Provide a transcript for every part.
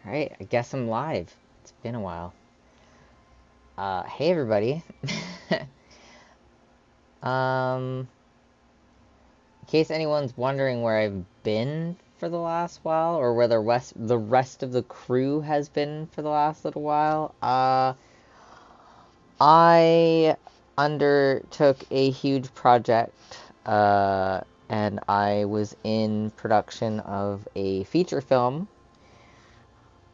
Alright, I guess I'm live. It's been a while. Hey everybody. In case anyone's wondering where I've been for the last while, or where the rest of the crew has been for the last little while, I undertook a huge project, and I was in production of a feature film.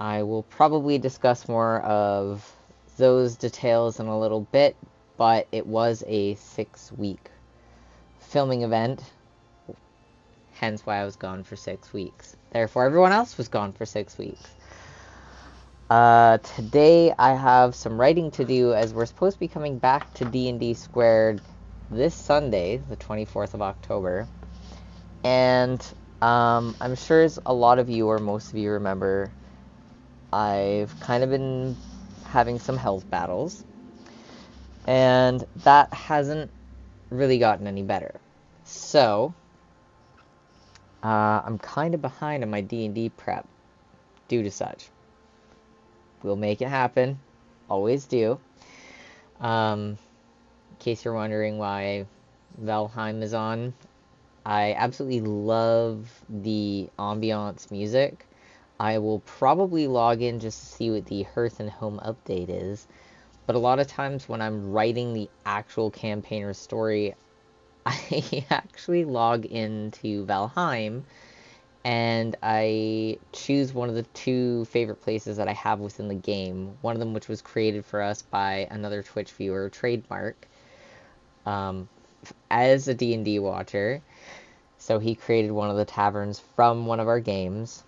I will probably discuss more of those details in a little bit, but it was a 6-week filming event, hence why I was gone for 6 weeks. Therefore, everyone else was gone for 6 weeks. Today I have some writing to do, as we're supposed to be coming back to DnD² this Sunday, the 24th of October. And I'm sure as a lot of you, or most of you, remember, I've kind of been having some health battles, and that hasn't really gotten any better. So, I'm kind of behind on my D&D prep due to such. We'll make it happen. Always do. In case you're wondering why Valheim is on, I absolutely love the ambiance music. I will probably log in just to see what the Hearth and Home update is. But a lot of times when I'm writing the actual campaign or story, I actually log into Valheim and I choose one of the 2 favorite places that I have within the game. One of them which was created for us by another Twitch viewer, Trademark, as a D&D watcher. So he created one of the taverns from one of our games,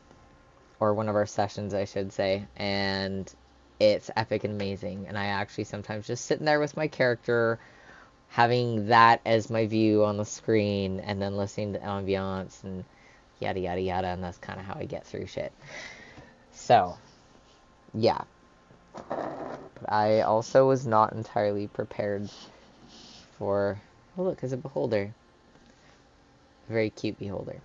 or one of our sessions, I should say, and it's epic and amazing. And I actually sometimes just sitting there with my character, having that as my view on the screen, and then listening to ambiance and yada yada yada, and that's kind of how I get through shit. So, yeah. But I also was not entirely prepared for... Oh, look, there's a beholder. A very cute beholder.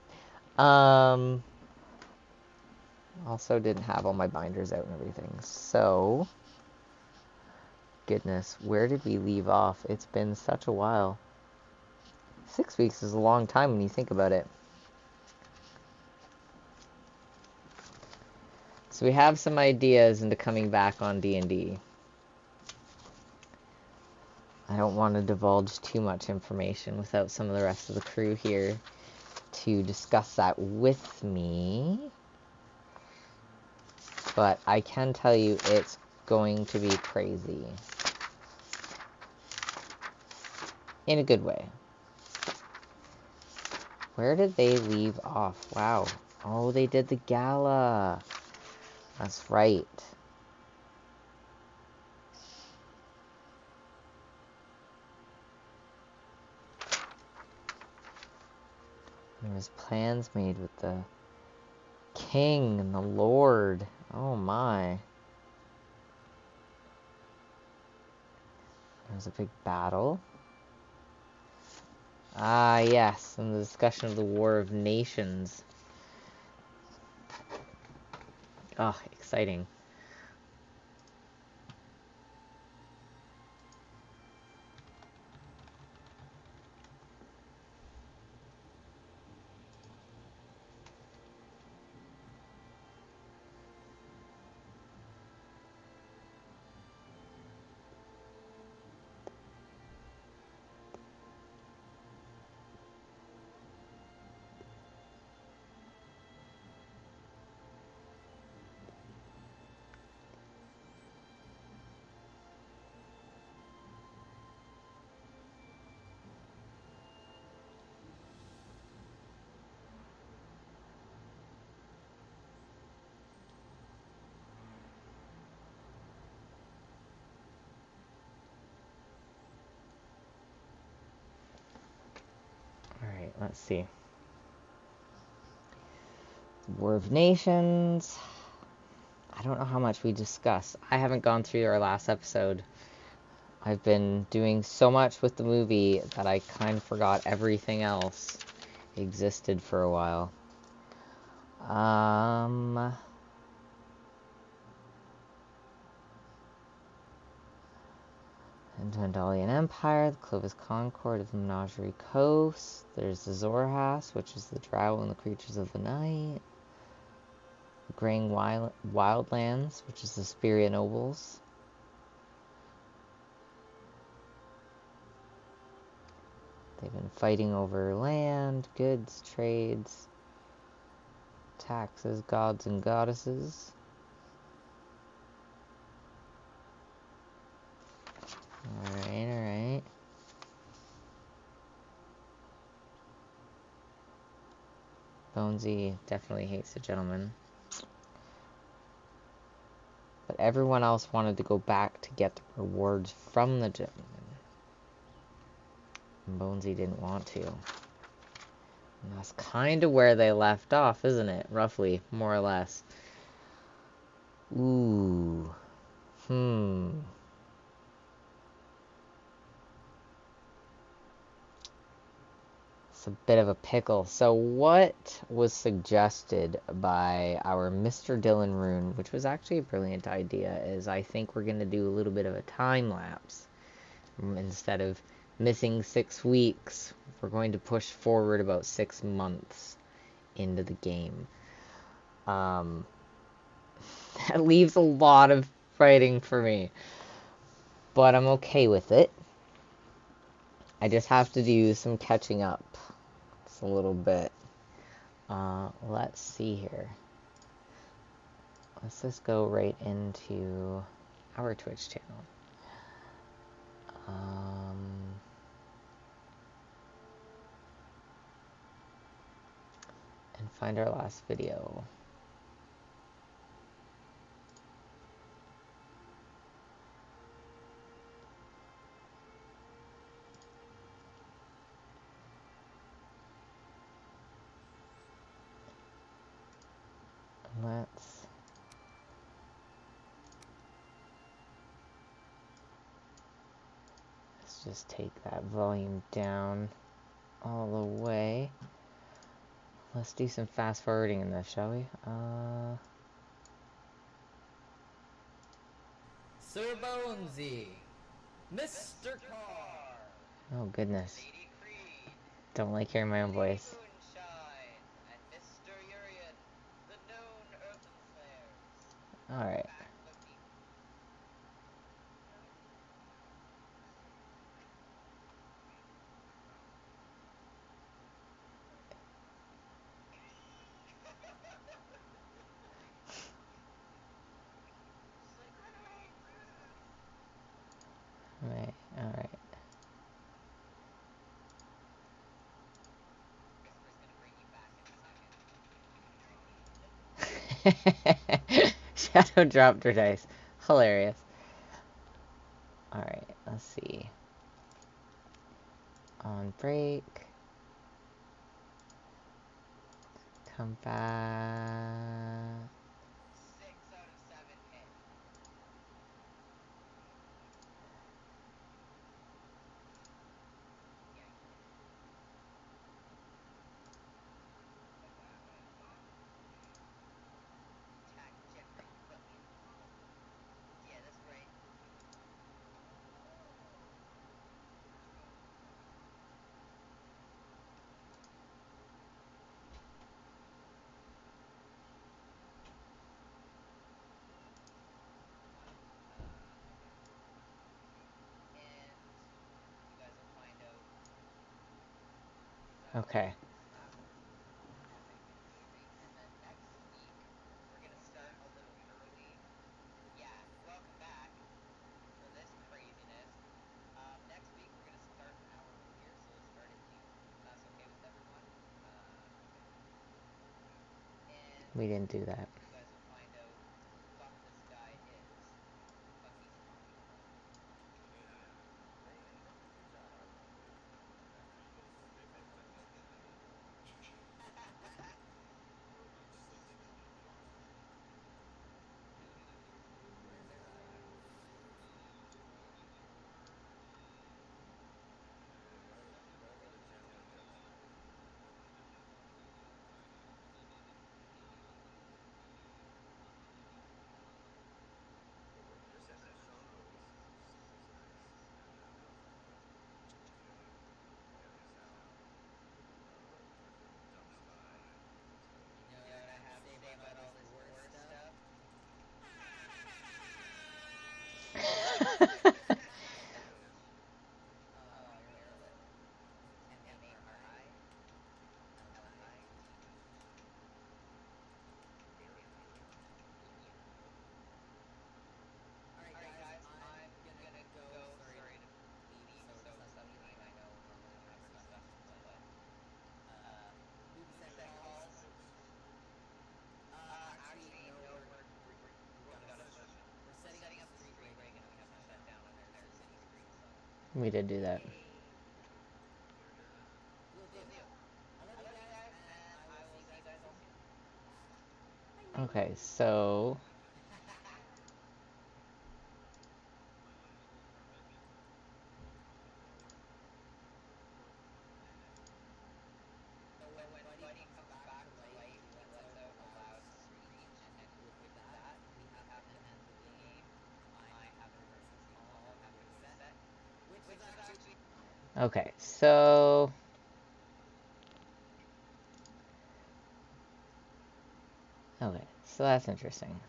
Also didn't have all my binders out and everything. So, goodness, where did we leave off? It's been such a while. 6 weeks is a long time when you think about it. So we have some ideas into coming back on D&D. I don't want to divulge too much information without some of the rest of the crew here to discuss that with me. But I can tell you it's going to be crazy. In a good way. Where did they leave off? Wow. Oh, they did the gala. That's right. There was plans made with the king and the lord. Oh my. There was a big battle. Ah, yes, and the discussion of the War of Nations. Oh, exciting. Alright, let's see. War of Nations. I don't know how much we discussed. I haven't gone through our last episode. I've been doing so much with the movie that I kind of forgot everything else existed for a while. Into Andalian Empire, the Clovis Concord of the Menagerie Coast. There's the Zorhas, which is the Drow and the Creatures of the Night. The Graying Wildlands, which is the Speria Nobles. They've been fighting over land, goods, trades, taxes, gods and goddesses. Alright. Bonesy definitely hates the gentleman. But everyone else wanted to go back to get the rewards from the gentleman. And Bonesy didn't want to. And that's kind of where they left off, isn't it? Roughly, more or less. Ooh. It's a bit of a pickle. So what was suggested by our Mr. Dylan Rune, which was actually a brilliant idea, is I think we're going to do a little bit of a time lapse. Instead of missing 6 weeks, we're going to push forward about 6 months into the game. That leaves a lot of fighting for me, but I'm okay with it. I just have to do some catching up. It's a little bit. Let's see here. Let's just go right into our Twitch channel. And find our last video. Let's just take that volume down all the way. Let's do some fast forwarding in this, shall we? Sir Bonesy, Mr. Carr. Oh goodness. Don't like hearing my own voice. And Mr. Urian, the known earthen flares. Alright. Alright. Shadow dropped her dice. Hilarious. Alright, let's see. On break. Come back. 6 out of 7 hit. Attack gently, but in full. Yeah, that's right. And you guys will find out Okay. and then next week we're gonna start a little early. Yeah, welcome back for this craziness. Next week we're gonna start an hour earlier, so we'll start at noon. If that's okay with everyone. And We didn't do that. you guys will find out who the fuck this guy is. Who the fuck he's talking about. We did do that. Will do. I love you guys, and I will see you guys all soon. Okay, so So when Buddy comes back to life, he lets out a loud screech, and with that, we have to end the game. I have an emergency call I have to go set, which is actually... okay, so that's interesting.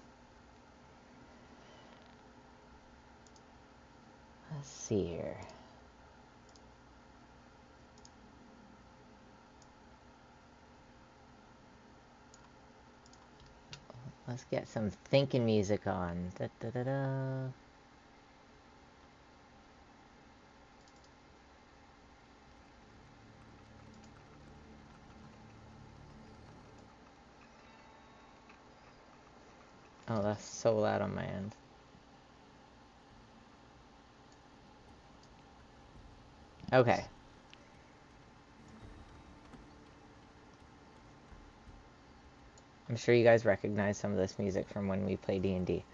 Let's see here. Let's get some thinking music on. Da, da, da, da. Oh, that's so loud on my end. Okay. I'm sure you guys recognize some of this music from when we play D&D.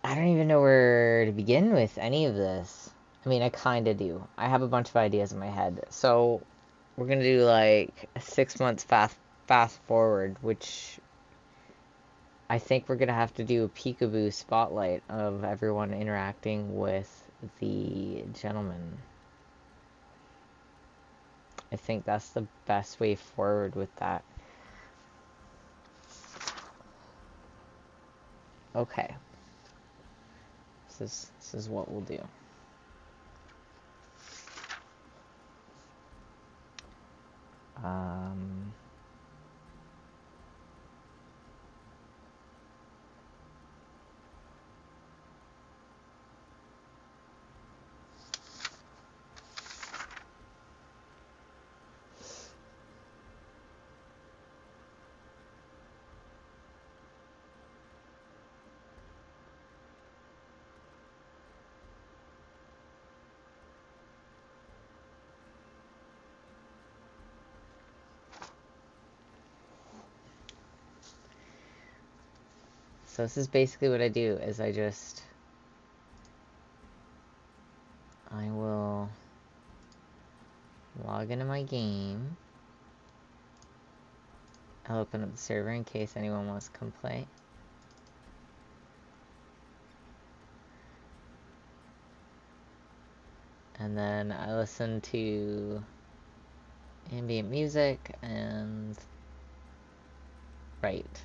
I don't even know where to begin with any of this. I mean, I kind of do. I have a bunch of ideas in my head. So, we're going to do like a 6 months fast forward, which I think we're going to have to do a peekaboo spotlight of everyone interacting with the gentleman. I think that's the best way forward with that. Okay. This is what we'll do. Um, so this is basically what I do, is I will log into my game. I'll open up the server in case anyone wants to come play. And then I listen to ambient music and write.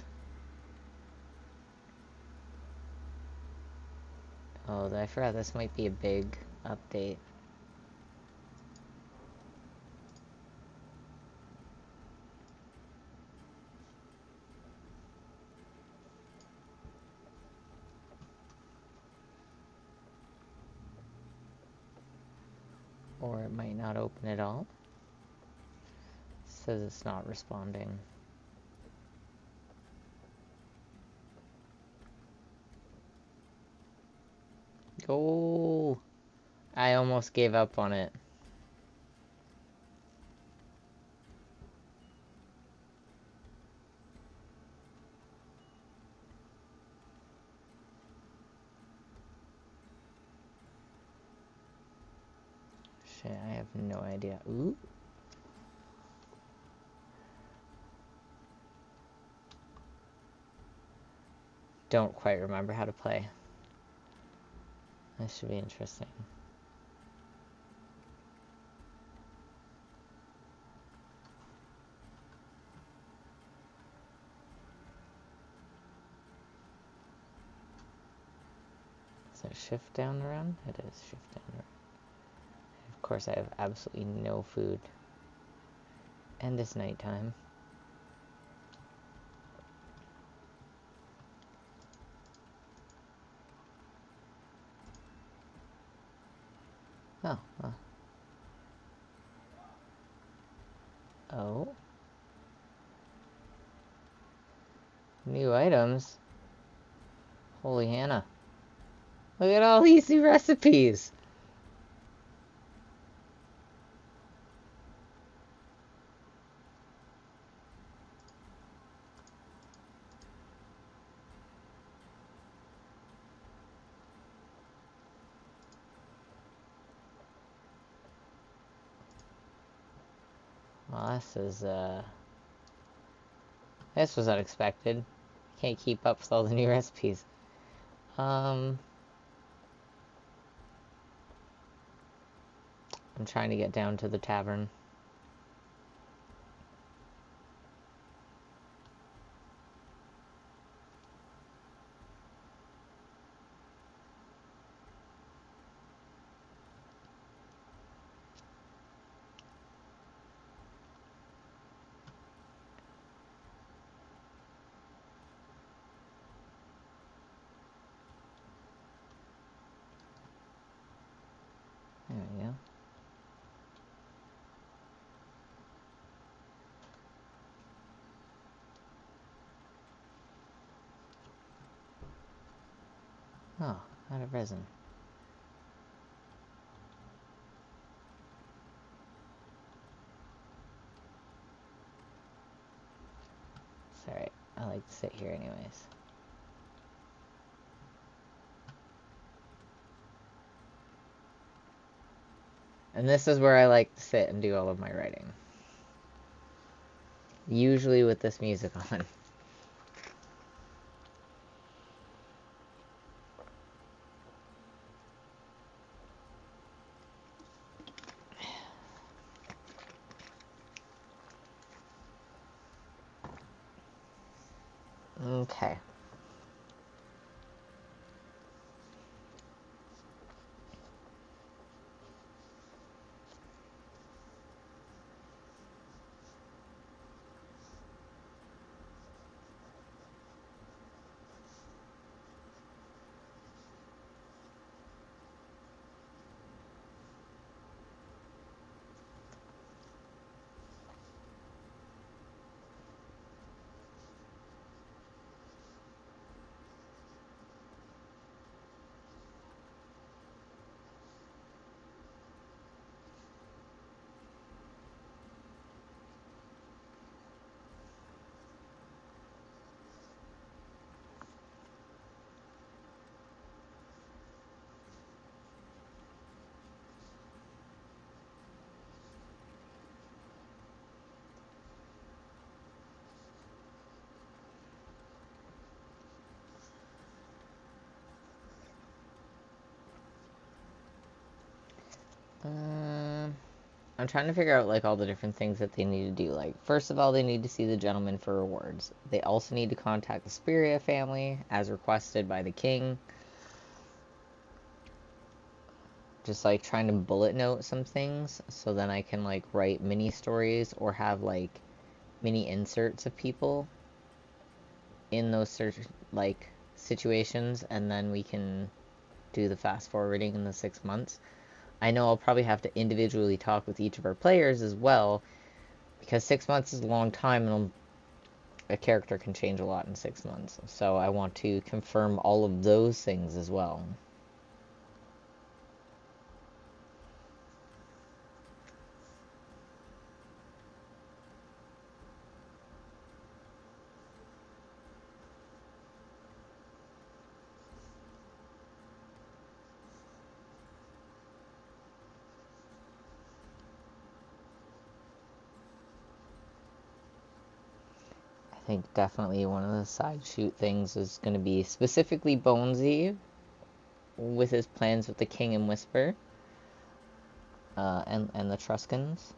Oh, I forgot this might be a big update. Or it might not open at all. It says it's not responding. Oh, I almost gave up on it. Shit, I have no idea. Ooh. Don't quite remember how to play. This should be interesting. Is it shift down to run? It is shift down to run. Of course, I have absolutely no food. And it's nighttime. Oh, well. Oh. New items? Holy Hannah. Look at all these new recipes. Well, this was unexpected. Can't keep up with all the new recipes. I'm trying to get down to the tavern. There we go. Oh, out of resin. It's alright. I like to sit here anyways. And this is where I like to sit and do all of my writing. Usually with this music on. Okay. I'm trying to figure out like all the different things that they need to do. Like, first of all, they need to see the gentleman for rewards. They also need to contact the Spiria family as requested by the king. Just like trying to bullet note some things so then I can like write mini stories or have like mini inserts of people in those certain like situations, and then we can do the fast forwarding in the 6 months. I know I'll probably have to individually talk with each of our players as well, because 6 months is a long time and a character can change a lot in 6 months. So I want to confirm all of those things as well. I think definitely one of the side shoot things is going to be specifically Bonesy with his plans with the King and Whisper, and the Truscans.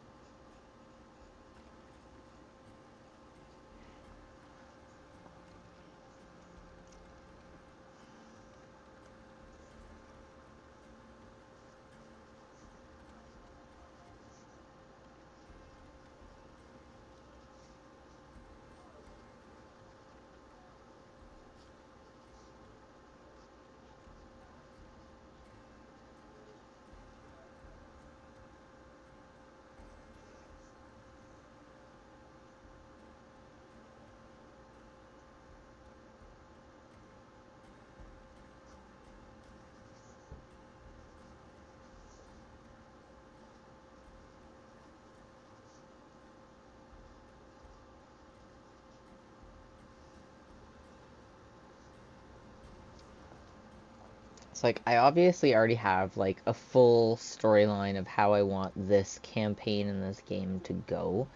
It's like I obviously already have like a full storyline of how I want this campaign in this game to go.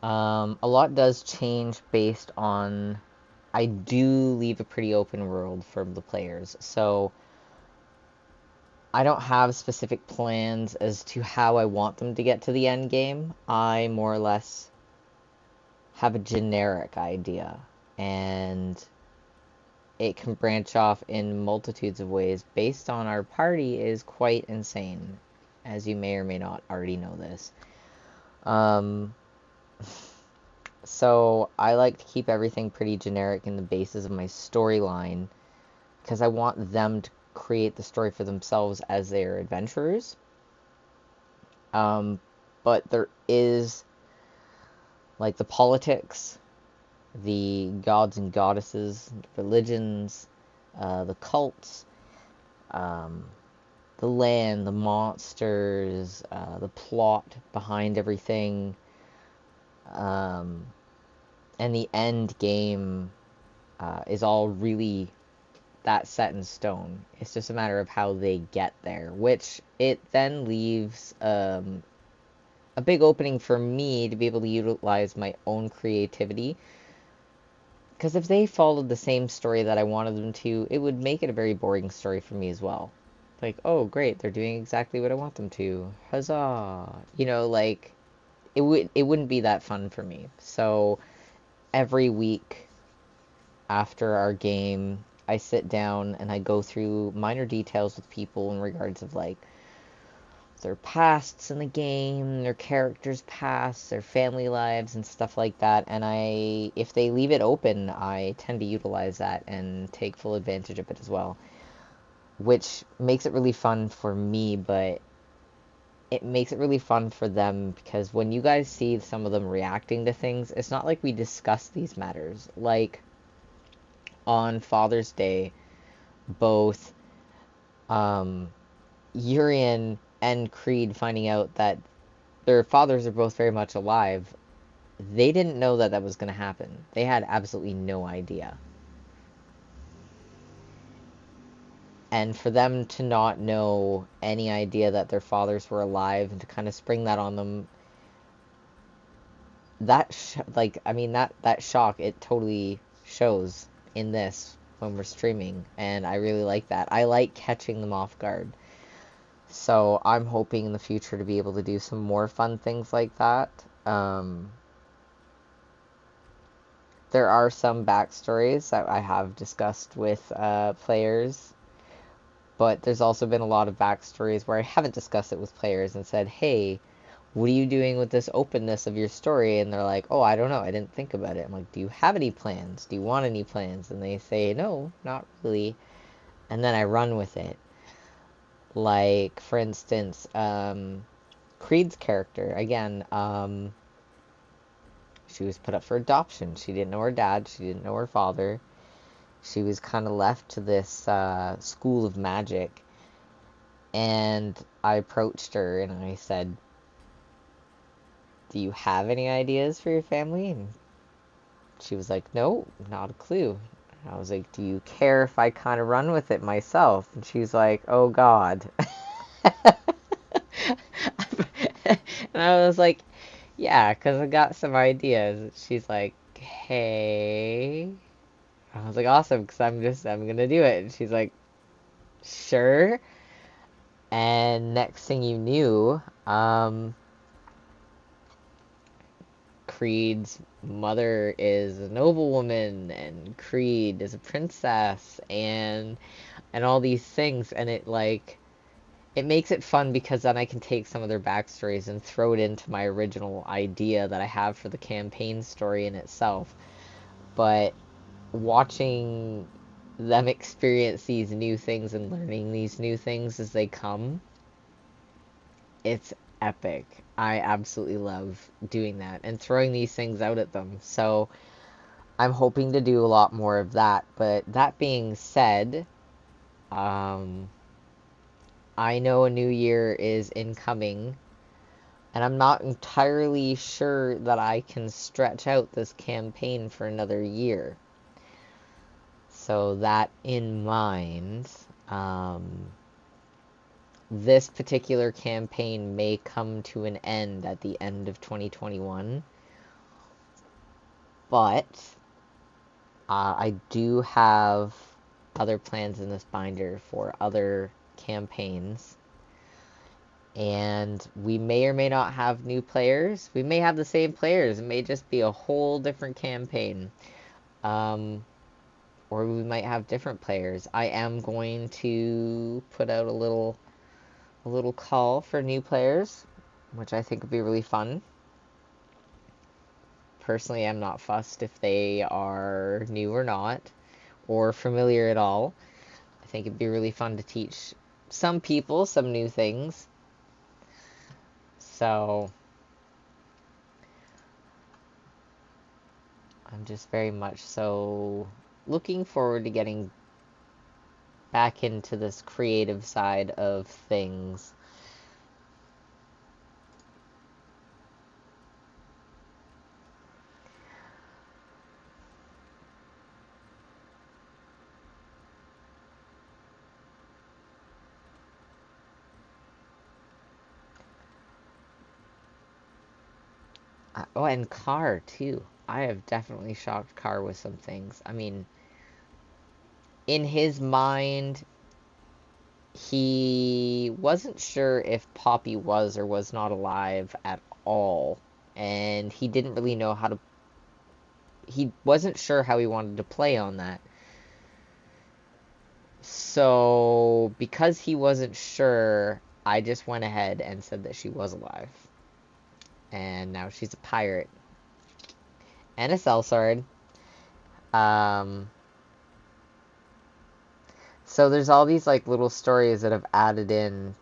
A lot does change based on I do leave a pretty open world for the players. So I don't have specific plans as to how I want them to get to the end game. I more or less have a generic idea, and it can branch off in multitudes of ways based on our party is quite insane, as you may or may not already know this. Um, so I like to keep everything pretty generic in the basis of my storyline because I want them to create the story for themselves as they are adventurers. But there is like the politics, the gods and goddesses, religions, the cults, um, the land, the monsters, the plot behind everything, um, and the end game is all really that set in stone. It's just a matter of how they get there, which it then leaves a big opening for me to be able to utilize my own creativity. Because if they followed the same story that I wanted them to, it would make it a very boring story for me as well. Like, oh, great, they're doing exactly what I want them to. Huzzah! You know, like it wouldn't be that fun for me. So every week after our game, I sit down and I go through minor details with people in regards of like their pasts in the game, their characters' pasts, their family lives, and stuff like that. And if they leave it open, I tend to utilize that and take full advantage of it as well, which makes it really fun for me, but it makes it really fun for them because when you guys see some of them reacting to things, it's not like we discuss these matters. Like on Father's Day, both Urian and Creed finding out that their fathers are both very much alive, they didn't know that that was going to happen. They had absolutely no idea. And for them to not know any idea that their fathers were alive and to kind of spring that on them, that shock, it totally shows in this when we're streaming, and I really like that. I like catching them off guard. So I'm hoping in the future to be able to do some more fun things like that. There are some backstories that I have discussed with players, but there's also been a lot of backstories where I haven't discussed it with players and said, hey, what are you doing with this openness of your story? And they're like, oh, I don't know. I didn't think about it. I'm like, do you have any plans? Do you want any plans? And they say, no, not really. And then I run with it. Like, for instance, Creed's character, again, she was put up for adoption. She didn't know her dad. She didn't know her father. She was kind of left to this school of magic. And I approached her and I said, do you have any ideas for your family? And she was like, no, not a clue. I was like, do you care if I kind of run with it myself? And she's like, oh, God. And I was like, yeah, because I got some ideas. She's like, hey. I was like, awesome, because I'm going to do it. And she's like, sure. And next thing you knew, Creed's mother is a noblewoman, and Creed is a princess, and all these things, and it makes it fun because then I can take some of their backstories and throw it into my original idea that I have for the campaign story in itself. But watching them experience these new things and learning these new things as they come, it's epic. I absolutely love doing that and throwing these things out at them. So I'm hoping to do a lot more of that. But that being said, I know a new year is incoming, and I'm not entirely sure that I can stretch out this campaign for another year. So that in mind, This particular campaign may come to an end at the end of 2021, but I do have other plans in this binder for other campaigns, and we may or may not have new players. We may have the same players. It may just be a whole different campaign. Or we might have different players. I am going to put out a little call for new players, which I think would be really fun. Personally, I'm not fussed if they are new or not, or familiar at all. I think it'd be really fun to teach some people some new things. So I'm just very much so looking forward to getting back into this creative side of things. Oh, and Carr too. I have definitely shocked Carr with some things. I mean, in his mind, he wasn't sure if Poppy was or was not alive at all, and he didn't really know how to. He wasn't sure how he wanted to play on that. So, because he wasn't sure, I just went ahead and said that she was alive. And now she's a pirate. And a sellsword. So there's all these like little stories that have added in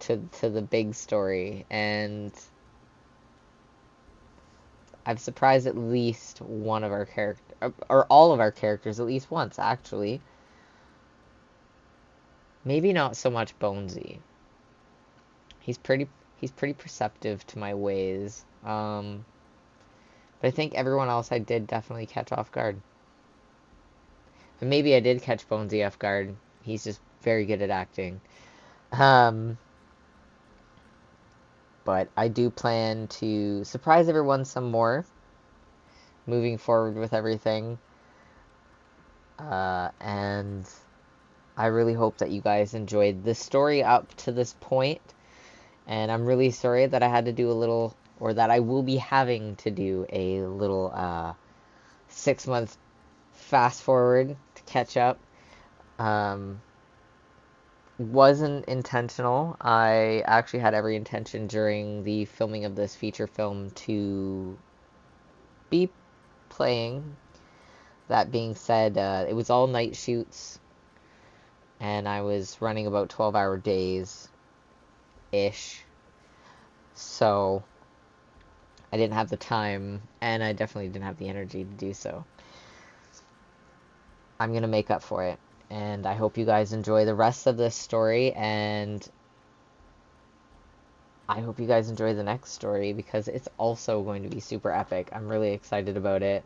to the big story, and I've surprised at least one of our characters, or all of our characters, at least once actually. Maybe not so much Bonesy. He's pretty he's pretty perceptive to my ways. But I think everyone else I did definitely catch off guard. And maybe I did catch Bonesy off guard. He's just very good at acting. But I do plan to surprise everyone some more moving forward with everything. And I really hope that you guys enjoyed the story up to this point. And I'm really sorry that I had to do a little, or that I will be having to do a little 6-month fast forward to catch up. Wasn't intentional. I actually had every intention during the filming of this feature film to be playing. That being said, it was all night shoots, and I was running about 12-hour days-ish. So I didn't have the time, and I definitely didn't have the energy to do so. I'm going to make up for it, and I hope you guys enjoy the rest of this story, and I hope you guys enjoy the next story, because it's also going to be super epic. I'm really excited about it.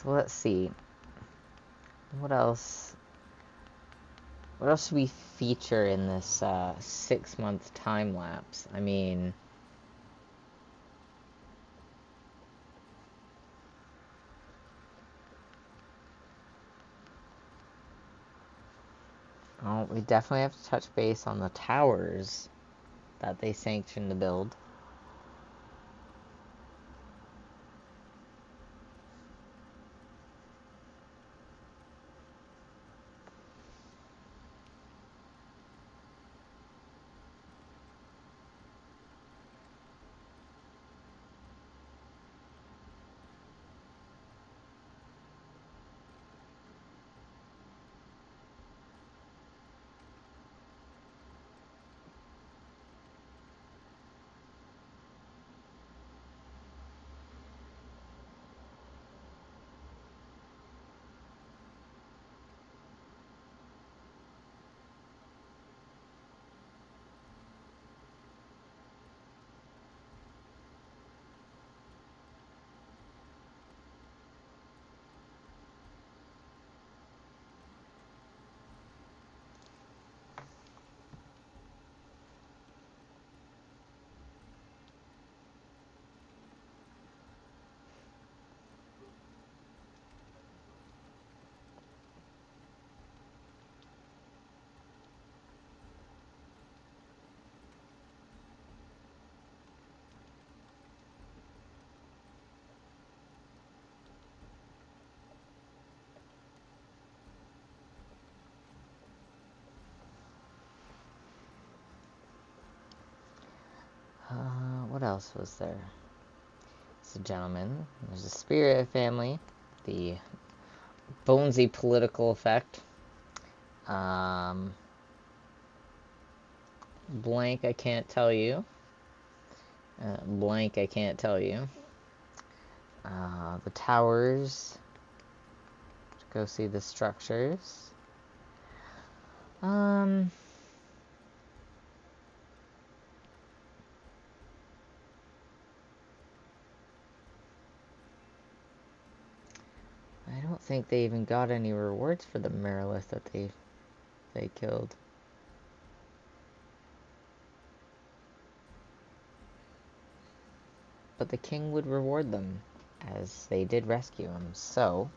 So let's see. What else? What else should we feature in this 6-month time lapse? I mean, oh, we definitely have to touch base on the towers that they sanctioned to build. What else was there? It's a gentleman. There's a spirit family. The Bonesy political effect. Blank, I can't tell you. Blank, I can't tell you. The towers. Go see the structures. I don't think they even got any rewards for the Marilith that they killed. But the king would reward them, as they did rescue him, so...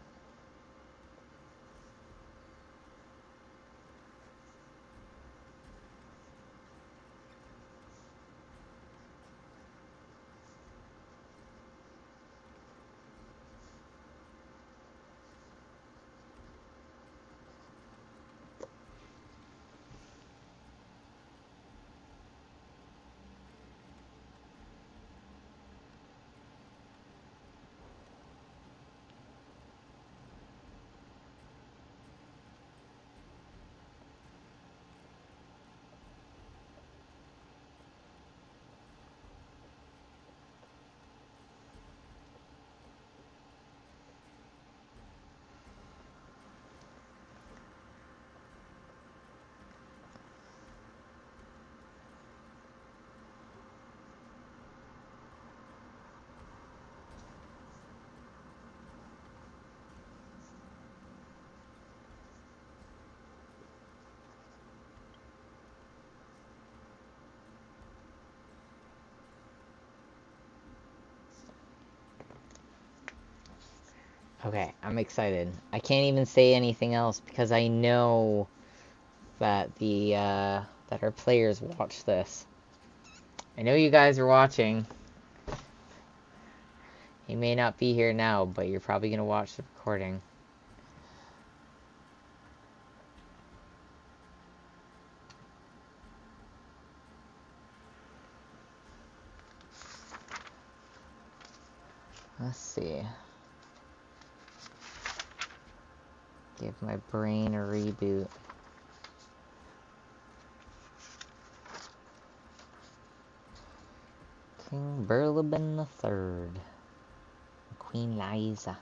Okay, I'm excited. I can't even say anything else because I know that that our players watch this. I know you guys are watching. You may not be here now, but you're probably gonna watch the recording. Let's see. Give my brain a reboot. King Burleben III. Queen Liza.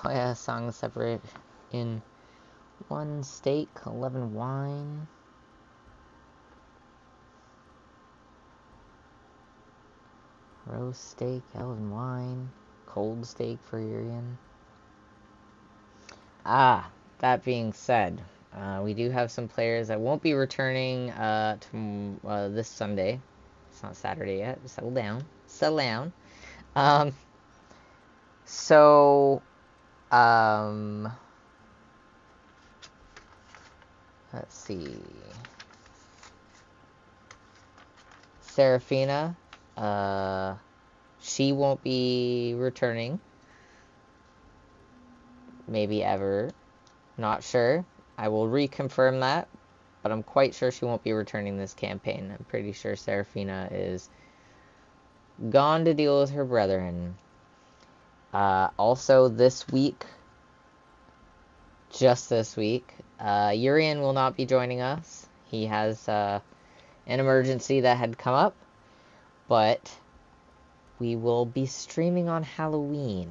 Oh yeah, songs separate in 1 steak, 11 wine. Roast steak, 11 wine. Cold steak for Urian. That being said, we do have some players that won't be returning this Sunday. It's not Saturday yet. Settle down. Settle down. Um, so, let's see. Serafina, she won't be returning. Maybe ever. Not sure. I will reconfirm that, but I'm quite sure she won't be returning this campaign. I'm pretty sure Serafina is gone to deal with her brethren. Also this week, just this week, Urian will not be joining us. He has an emergency that had come up, but we will be streaming on Halloween.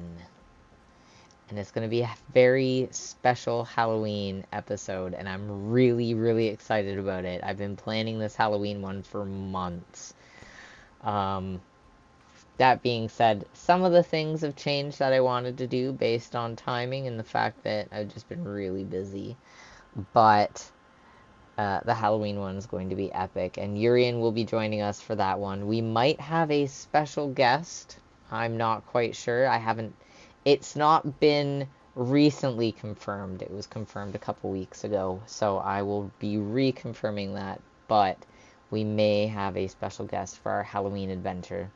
And it's going to be a very special Halloween episode, and I'm really, really excited about it. I've been planning this Halloween one for months. That being said, some of the things have changed that I wanted to do based on timing and the fact that I've just been really busy. But the Halloween one is going to be epic, and Urian will be joining us for that one. We might have a special guest. I'm not quite sure. It's not been recently confirmed. It was confirmed a couple weeks ago, so I will be reconfirming that. But we may have a special guest for our Halloween adventure.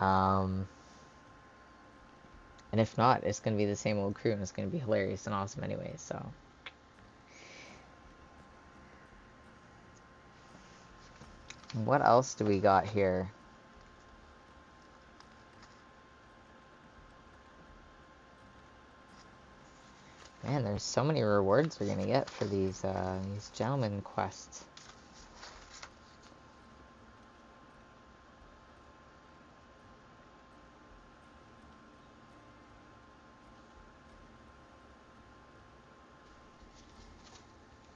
And if not, it's going to be the same old crew, and it's going to be hilarious and awesome anyway, so. What else do we got here? Man, there's so many rewards we're going to get for these gentleman quests.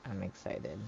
I'm excited.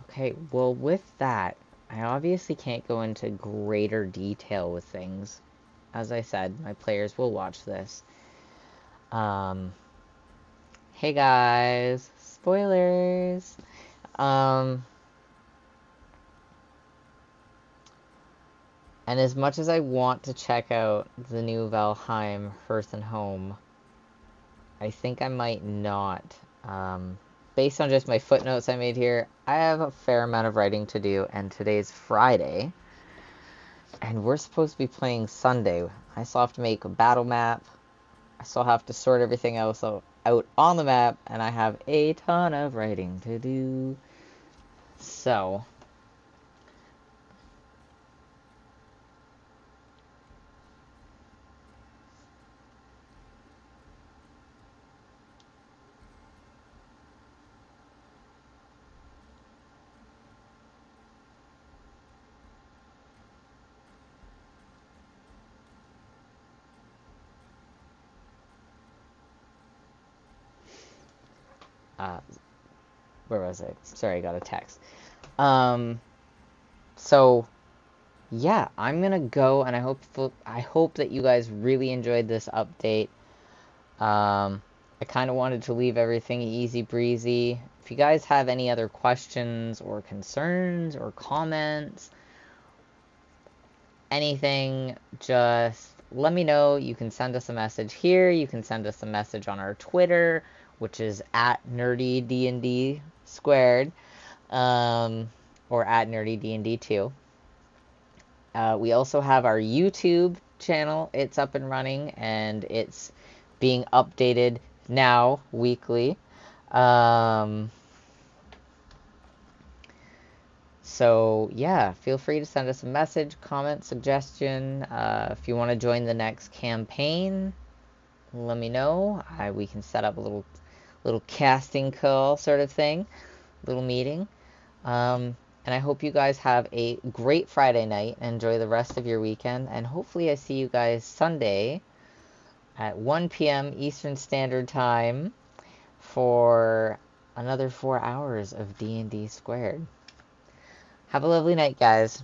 Okay, well, with that, I obviously can't go into greater detail with things. As I said, my players will watch this. Hey guys, spoilers. And as much as I want to check out the new Valheim Hearth and Home, I think I might not. Based on just my footnotes I made here, I have a fair amount of writing to do, and today's Friday, and we're supposed to be playing Sunday. I still have to make a battle map. I still have to sort everything else out on the map, and I have a ton of writing to do. So, where was I? Sorry, I got a text. So yeah, I'm gonna go, and I hope that you guys really enjoyed this update. I kind of wanted to leave everything easy breezy. If you guys have any other questions or concerns or comments, anything, just let me know. You can send us a message here. You can send us a message on our Twitter, which is at nerdydnd squared, or at nerdydnd2. We also have our YouTube channel. It's up and running, and it's being updated now weekly. So yeah, feel free to send us a message, comment, suggestion. If you want to join the next campaign, let me know. We can set up a little casting call sort of thing, little meeting. And I hope you guys have a great Friday night. Enjoy the rest of your weekend, and hopefully I see you guys Sunday at 1 p.m. Eastern Standard Time for another 4 hours of D&D squared. Have a lovely night, guys.